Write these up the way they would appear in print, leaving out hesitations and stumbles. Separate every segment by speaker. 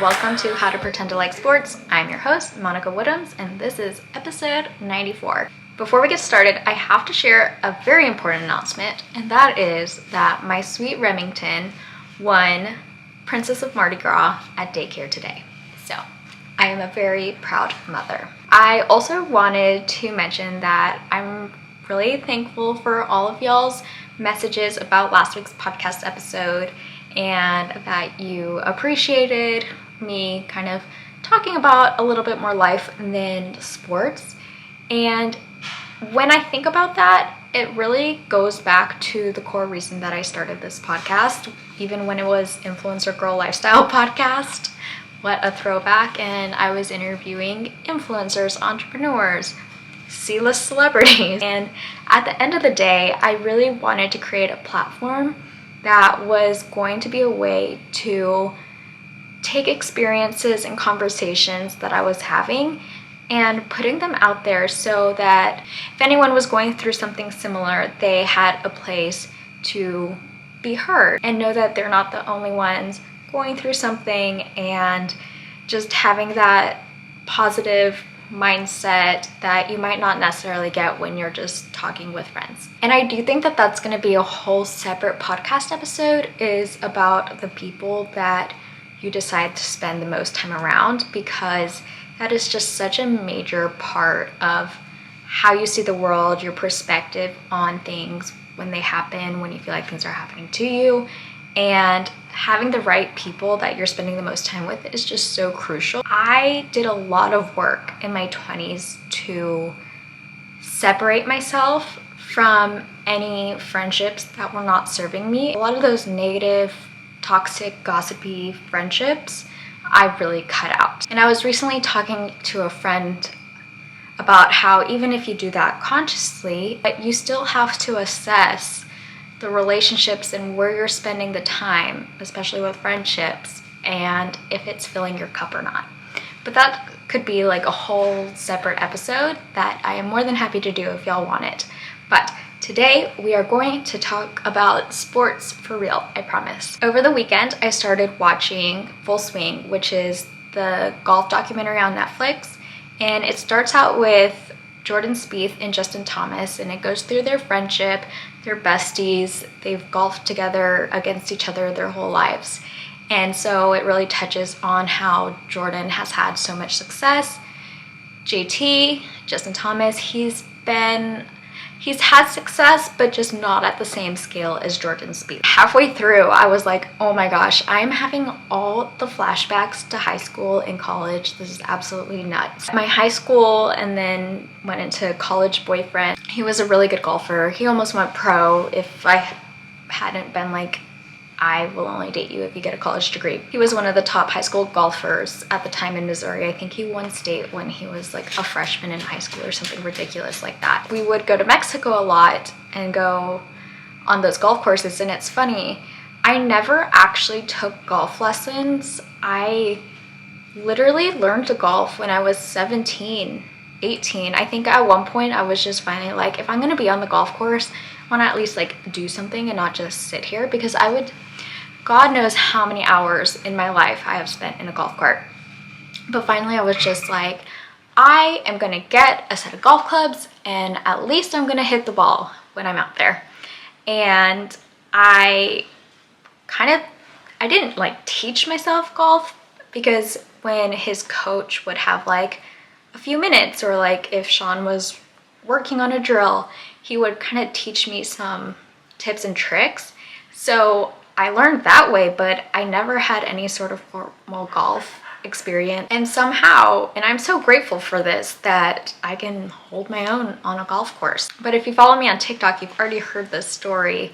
Speaker 1: welcome to How to Pretend to Like Sports. I'm your host, Monica Woodhams, and this is episode 94. Before we get started, I have to share a very important announcement, and that is that my sweet Remington won Princess of Mardi Gras at daycare today. So, I am a very proud mother. I also wanted to mention that I'm really thankful for all of y'all's messages about last week's podcast episode and that you appreciated me kind of talking about a little bit more life than sports. And when I think about that, it really goes back to the core reason that I started this podcast, even when it was Influencer Girl Lifestyle Podcast. What a throwback. And I was interviewing influencers, entrepreneurs, C-list celebrities. And at the end of the day, I really wanted to create a platform that was going to be a way to take experiences and conversations that I was having and putting them out there so that if anyone was going through something similar, they had a place to be heard and know that they're not the only ones going through something, and just having that positive mindset that you might not necessarily get when you're just talking with friends. And I do think that that's going to be a whole separate podcast episode, is about the people that you decide to spend the most time around, because that is just such a major part of how you see the world, your perspective on things when they happen, when you feel like things are happening to you. And having the right people that you're spending the most time with is just so crucial. I did a lot of work in my 20s to separate myself from any friendships that were not serving me. A lot of those negative, toxic, gossipy friendships I really cut out. And I was recently talking to a friend about how even if you do that consciously, but you still have to assess the relationships and where you're spending the time, especially with friendships, and if it's filling your cup or not. But that could be like a whole separate episode that I am more than happy to do if y'all want it. But today we are going to talk about sports for real, I promise. Over the weekend, I started watching Full Swing, which is the golf documentary on Netflix. And it starts out with Jordan Spieth and Justin Thomas, and it goes through their friendship. They're besties. They've golfed together against each other their whole lives. And so it really touches on how Jordan has had so much success. JT, Justin Thomas, he's had success, but just not at the same scale as Jordan Spieth. Halfway through, I was like, oh my gosh, I'm having all the flashbacks to high school and college. This is absolutely nuts. My high school and then went into college boyfriend, he was a really good golfer. He almost went pro. If I hadn't been like, I will only date you if you get a college degree. He was one of the top high school golfers at the time in Missouri. I think he won state when he was like a freshman in high school or something ridiculous like that. We would go to Mexico a lot and go on those golf courses, and it's funny, I never actually took golf lessons. I literally learned to golf when I was 17, 18. I think at one point I was just finally like, if I'm gonna be on the golf course, I wanna at least like do something and not just sit here, because God knows how many hours in my life I have spent in a golf cart. But finally I was just like, I am gonna get a set of golf clubs and at least I'm gonna hit the ball when I'm out there. And I didn't like teach myself golf, because when his coach would have like a few minutes, or like if Sean was working on a drill, he would kind of teach me some tips and tricks. So I learned that way, but I never had any sort of formal golf experience. And somehow, and I'm so grateful for this, that I can hold my own on a golf course. But if you follow me on TikTok, you've already heard this story.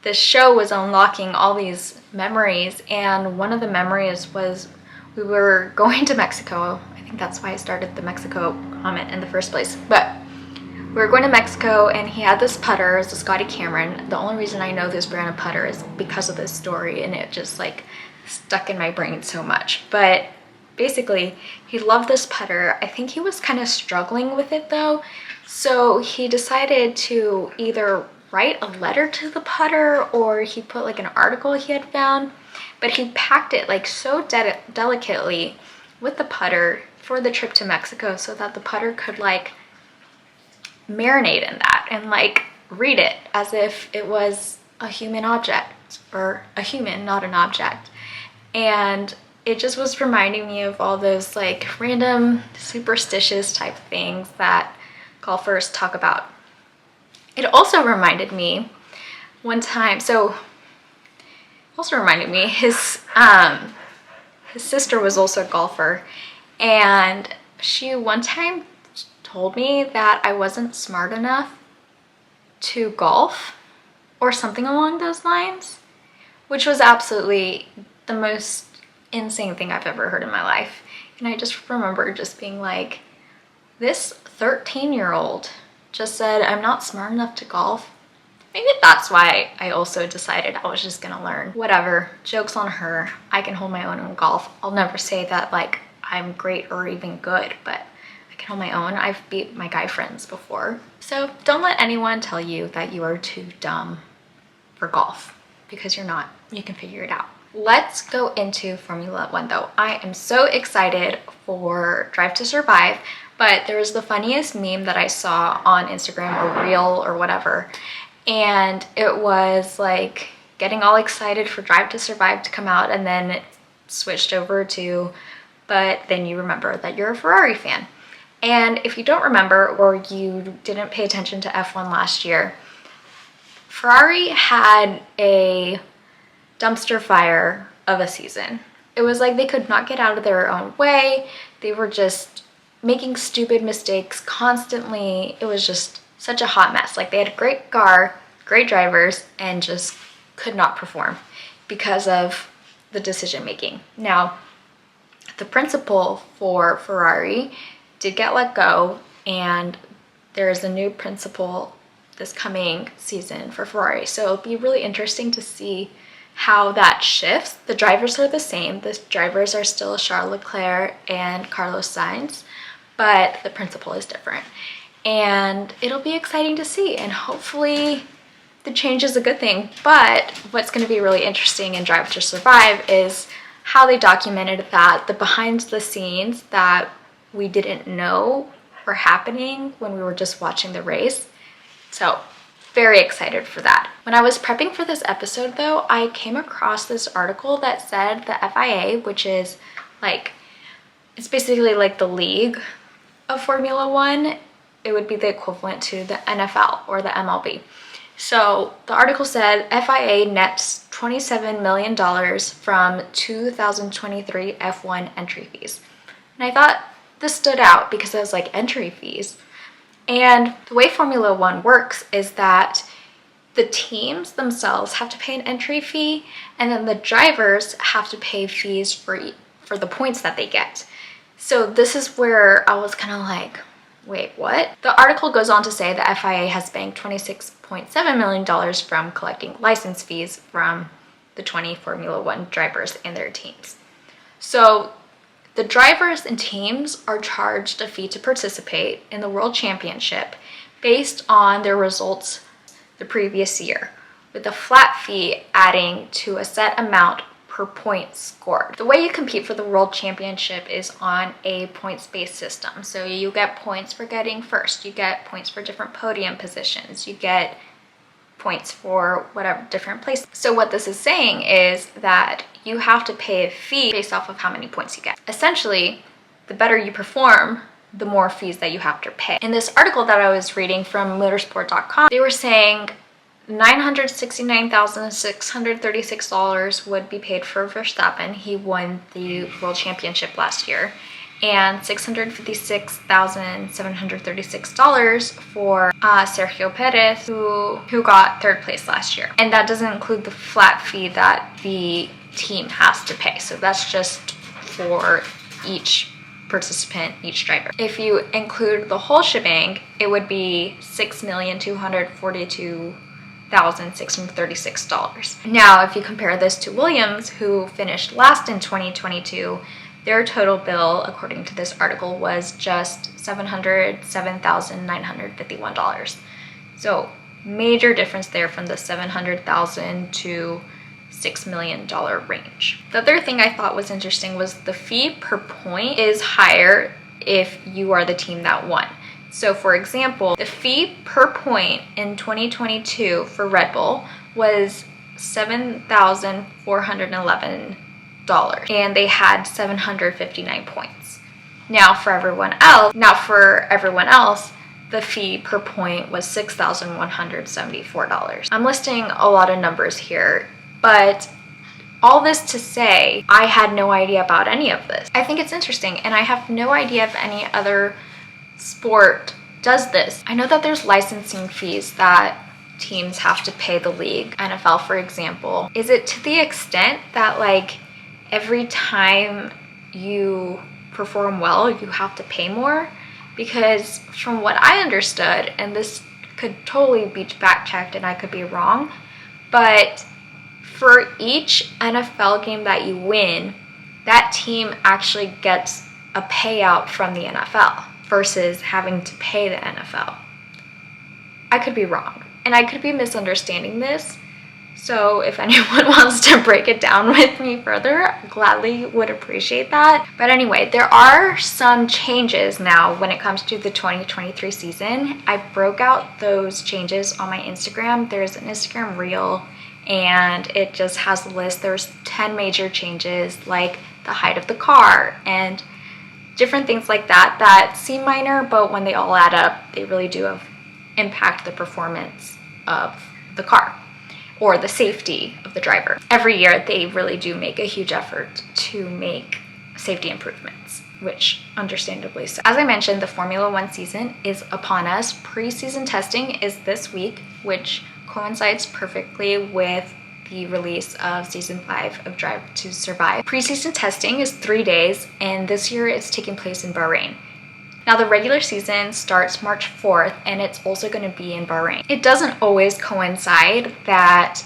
Speaker 1: This show was unlocking all these memories, and one of the memories was we were going to Mexico. I think that's why I started the Mexico comment in the first place. But we were going to Mexico, and he had this putter. It's a Scotty Cameron. The only reason I know this brand of putter is because of this story, and it just like stuck in my brain so much. But basically, he loved this putter. I think he was kind of struggling with it though. So he decided to either write a letter to the putter, or he put like an article he had found but he packed it like so delicately with the putter for the trip to Mexico so that the putter could like marinate in that and like read it as if it was a human object, or a human, not an object. And it just was reminding me of all those like random superstitious type things that golfers talk about. It also reminded me one time, his sister was also a golfer, and she one time told me that I wasn't smart enough to golf or something along those lines, which was absolutely the most insane thing I've ever heard in my life. And I just remember just being like, this 13-year-old just said I'm not smart enough to golf. Maybe that's why I also decided I was just gonna learn. Whatever, joke's on her. I can hold my own in golf. I'll never say that like I'm great or even good, but I can hold my own. I've beat my guy friends before. So don't let anyone tell you that you are too dumb for golf, because you're not. You can figure it out. Let's go into Formula One though. I am so excited for Drive to Survive, but there was the funniest meme that I saw on Instagram or Reel or whatever, and it was like getting all excited for Drive to Survive to come out, and then it switched over to, but then you remember that you're a Ferrari fan. And if you don't remember, or you didn't pay attention to F1 last year, Ferrari had a dumpster fire of a season. It was like they could not get out of their own way. They were just making stupid mistakes constantly. It was just such a hot mess. Like, they had a great car, great drivers, and just could not perform because of the decision making. Now, the principal for Ferrari did get let go, and there is a new principal this coming season for Ferrari. So it'll be really interesting to see how that shifts. The drivers are the same. The drivers are still Charles Leclerc and Carlos Sainz, but the principal is different. And it'll be exciting to see, and hopefully the change is a good thing. But what's going to be really interesting in Drive to Survive is how they documented that, the behind the scenes that we didn't know were happening when we were just watching the race. So very excited for that. When I was prepping for this episode though, I came across this article that said the FIA, which is like, it's basically like the league of Formula One. It would be the equivalent to the NFL or the MLB. So the article said FIA nets $27 million from 2023 F1 entry fees. And I thought this stood out because I was like, entry fees? And the way Formula One works is that the teams themselves have to pay an entry fee, and then the drivers have to pay fees for the points that they get. So this is where I was kind of like, wait, what? The article goes on to say the FIA has banked $26.7 million from collecting license fees from the 20 Formula One drivers and their teams. So the drivers and teams are charged a fee to participate in the World Championship based on their results the previous year, with a flat fee adding to a set amount per point scored. The way you compete for the World Championship is on a points-based system. So you get points for getting first, you get points for different podium positions, you get points for whatever different places. So what this is saying is that you have to pay a fee based off of how many points you get. Essentially, the better you perform, the more fees that you have to pay. In this article that I was reading from motorsport.com, they were saying $969,636 would be paid for Verstappen. He won the World Championship last year. And $656,736 for Sergio Perez, who got third place last year. And that doesn't include the flat fee that the team has to pay. So that's just for each participant, each driver. If you include the whole shebang, it would be $6,242,636. Now, if you compare this to Williams, who finished last in 2022, their total bill, according to this article, was just $707,951. So major difference there from the $700,000 to $6 million range. The other thing I thought was interesting was the fee per point is higher if you are the team that won. So for example, the fee per point in 2022 for Red Bull was $7,411, and they had 759 points. Now for everyone else, the fee per point was $6,174. I'm listing a lot of numbers here, but all this to say, I had no idea about any of this. I think it's interesting, and I have no idea if any other sport does this. I know that there's licensing fees that teams have to pay the league. NFL, for example. Is it to the extent that like every time you perform well, you have to pay more? Because from what I understood, and this could totally be fact-checked and I could be wrong, but for each NFL game that you win, that team actually gets a payout from the NFL versus having to pay the NFL. I could be wrong, and I could be misunderstanding this. So if anyone wants to break it down with me further, gladly would appreciate that. But anyway, there are some changes now when it comes to the 2023 season. I broke out those changes on my Instagram. There's an Instagram reel, and it just has a list. There's 10 major changes, like the height of the car and different things like that that seem minor, but when they all add up, they really do impact the performance of the car or the safety of the driver. Every year, they really do make a huge effort to make safety improvements, which understandably so. As I mentioned, the Formula One season is upon us. Pre-season testing is this week, which coincides perfectly with the release of season 5 of Drive to Survive. Pre-season testing is 3 days, and this year it's taking place in Bahrain. Now, the regular season starts March 4th, and it's also going to be in Bahrain. It doesn't always coincide that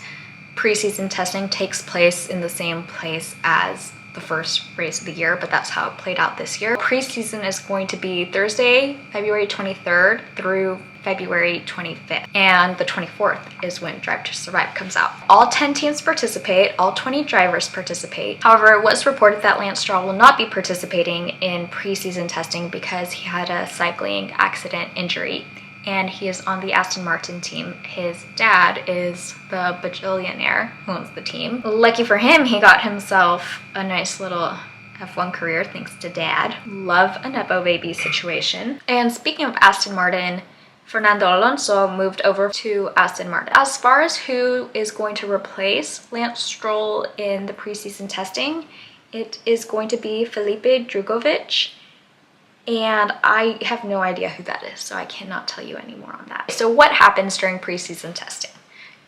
Speaker 1: preseason testing takes place in the same place as the first race of the year, but that's how it played out this year. Preseason is going to be Thursday, February 23rd through February 25th, and the 24th is when Drive to Survive comes out. All 10 teams participate, all 20 drivers participate. However, it was reported that Lance Stroll will not be participating in preseason testing because he had a cycling accident injury, and he is on the Aston Martin team. His dad is the bajillionaire who owns the team. Lucky for him, he got himself a nice little F1 career thanks to dad. Love a Nepo baby situation. And speaking of Aston Martin, Fernando Alonso moved over to Aston Martin. As far as who is going to replace Lance Stroll in the preseason testing, it is going to be Felipe Drugovich, and I have no idea who that is, so I cannot tell you any more on that. So what happens during preseason testing?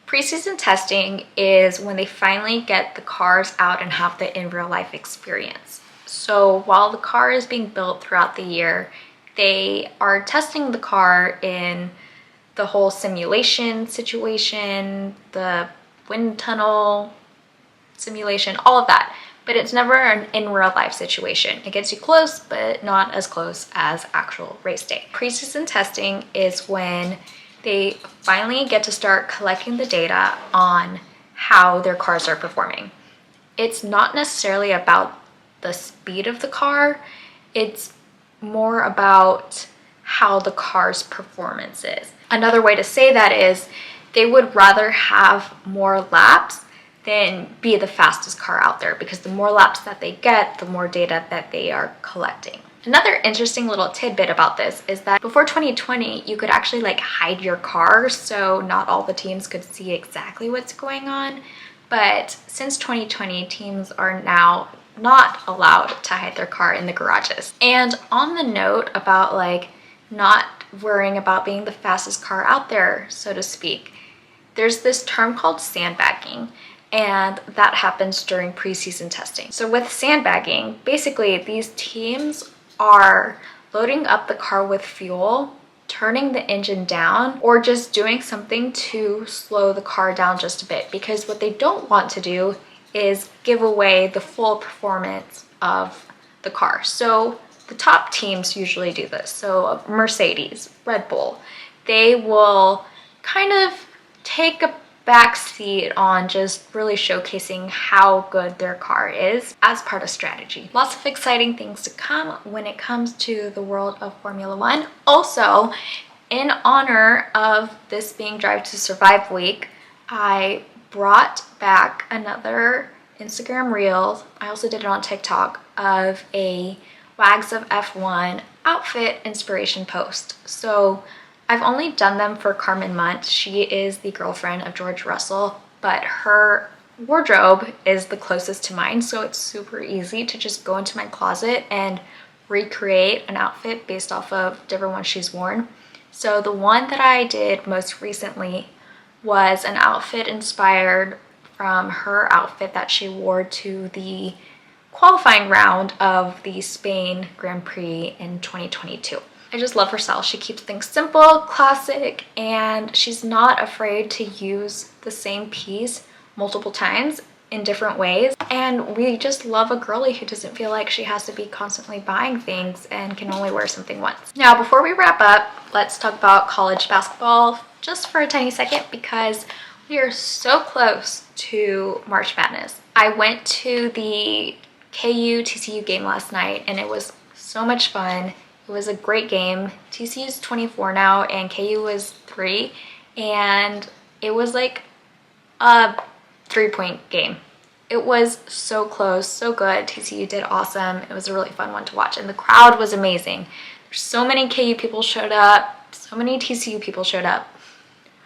Speaker 1: Preseason testing is when they finally get the cars out and have the in real life experience. So while the car is being built throughout the year, they are testing the car in the whole simulation situation, the wind tunnel simulation, all of that. But it's never an in real life situation. It gets you close, but not as close as actual race day. Preseason testing is when they finally get to start collecting the data on how their cars are performing. It's not necessarily about the speed of the car, it's more about how the car's performance is. Another way to say that is they would rather have more laps than be the fastest car out there, because the more laps that they get, the more data that they are collecting. Another interesting little tidbit about this is that before 2020, you could actually like hide your car, so not all the teams could see exactly what's going on. But since 2020, teams are now not allowed to hide their car in the garages. And on the note about like not worrying about being the fastest car out there, so to speak, there's this term called sandbagging, and that happens during preseason testing. So with sandbagging, basically these teams are loading up the car with fuel, turning the engine down, or just doing something to slow the car down just a bit, because what they don't want to do is give away the full performance of the car. So the top teams usually do this. So Mercedes, Red Bull, they will kind of take a backseat on just really showcasing how good their car is as part of strategy. Lots of exciting things to come when it comes to the world of Formula One. Also, in honor of this being Drive to Survive week, I brought back another Instagram reel. I also did it on TikTok of a Wags of F1 outfit inspiration post. So I've only done them for Carmen Munt. She is the girlfriend of George Russell, but her wardrobe is the closest to mine, so it's super easy to just go into my closet and recreate an outfit based off of different ones she's worn. So the one that I did most recently was an outfit inspired from her outfit that she wore to the qualifying round of the Spain Grand Prix in 2022. I just love her style. She keeps things simple, classic, and she's not afraid to use the same piece multiple times in different ways. And we just love a girly who doesn't feel like she has to be constantly buying things and can only wear something once. Now, before we wrap up, let's talk about college basketball just for a tiny second, because we are so close to March Madness. I went to the KU TCU game last night and it was so much fun. It was a great game. TCU's 24 now and KU was 3, and it was like a 3-point game. It was so close, so good. TCU did awesome. It was a really fun one to watch, and the crowd was amazing. There's so many KU people showed up, so many TCU people showed up.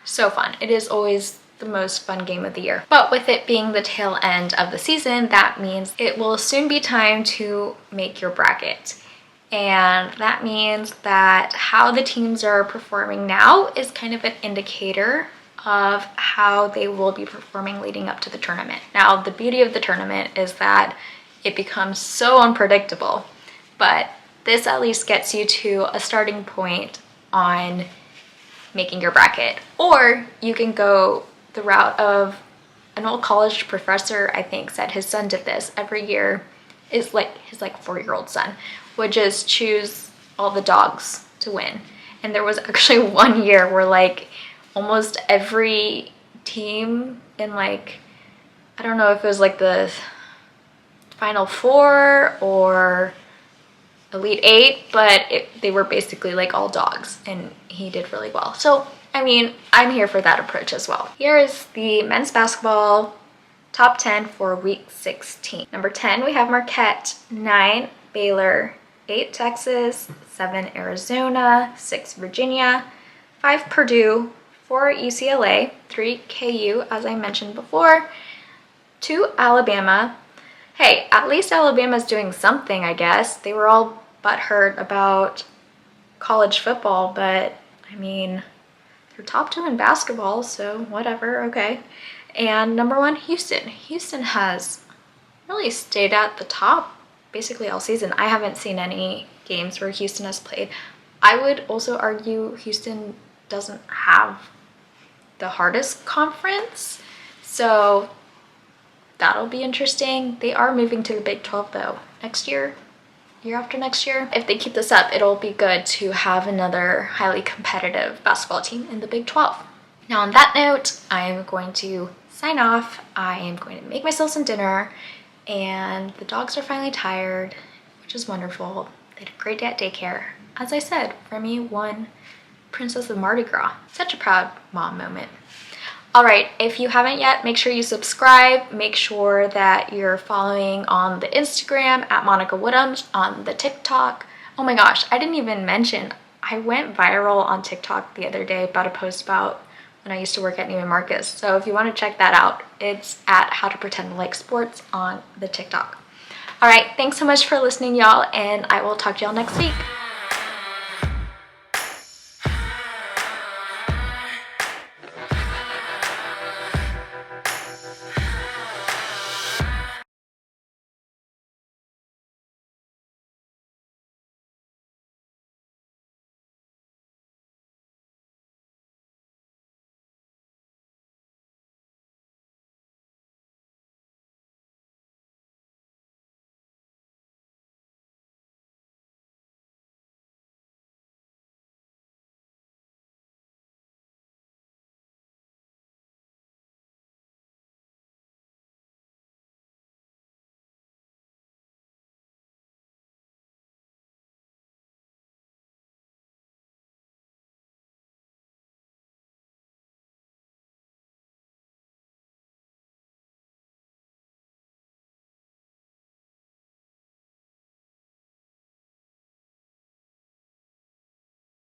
Speaker 1: So fun. It is always the most fun game of the year. But with it being the tail end of the season, that means it will soon be time to make your bracket. And that means that how the teams are performing now is kind of an indicator of how they will be performing leading up to the tournament. Now, the beauty of the tournament is that it becomes so unpredictable, but this at least gets you to a starting point on making your bracket. Or you can go the route of an old college professor, I think, said his son did this every year. Is like his 4-year-old son would just choose all the dogs to win. And there was actually one year where almost every team in I don't know if it was the Final Four or Elite 8, but they were basically all dogs, and he did really well. So I mean, I'm here for that approach as well. Here is the men's basketball top 10 for week 16. Number 10, we have Marquette. 9, Baylor. 8, Texas. 7, Arizona. 6, Virginia. 5, Purdue. 4, UCLA. 3, KU, as I mentioned before. 2, Alabama. Hey, at least Alabama's doing something, I guess. They were all butthurt about college football, but I mean, they're top 2 in basketball, so whatever, okay. And number 1, Houston. Houston has really stayed at the top basically all season. I haven't seen any games where Houston has played. I would also argue Houston doesn't have the hardest conference, so that'll be interesting. They are moving to the Big 12 though next year after next year. If they keep this up, it'll be good to have another highly competitive basketball team in the Big 12. Now on that note, I'm going to sign off. I am going to make myself some dinner, and the dogs are finally tired, which is wonderful. They had a great day at daycare. As I said, Remy won Princess of Mardi Gras. Such a proud mom moment. All right, if you haven't yet, make sure you subscribe. Make sure that you're following on the Instagram at Monica Woodhams, on the TikTok. Oh my gosh, I didn't even mention, I went viral on TikTok the other day about a post about when I used to work at Neiman Marcus. So if you want to check that out, it's at How to Pretend to Like Sports on the TikTok. All right, thanks so much for listening, y'all, and I will talk to y'all next week.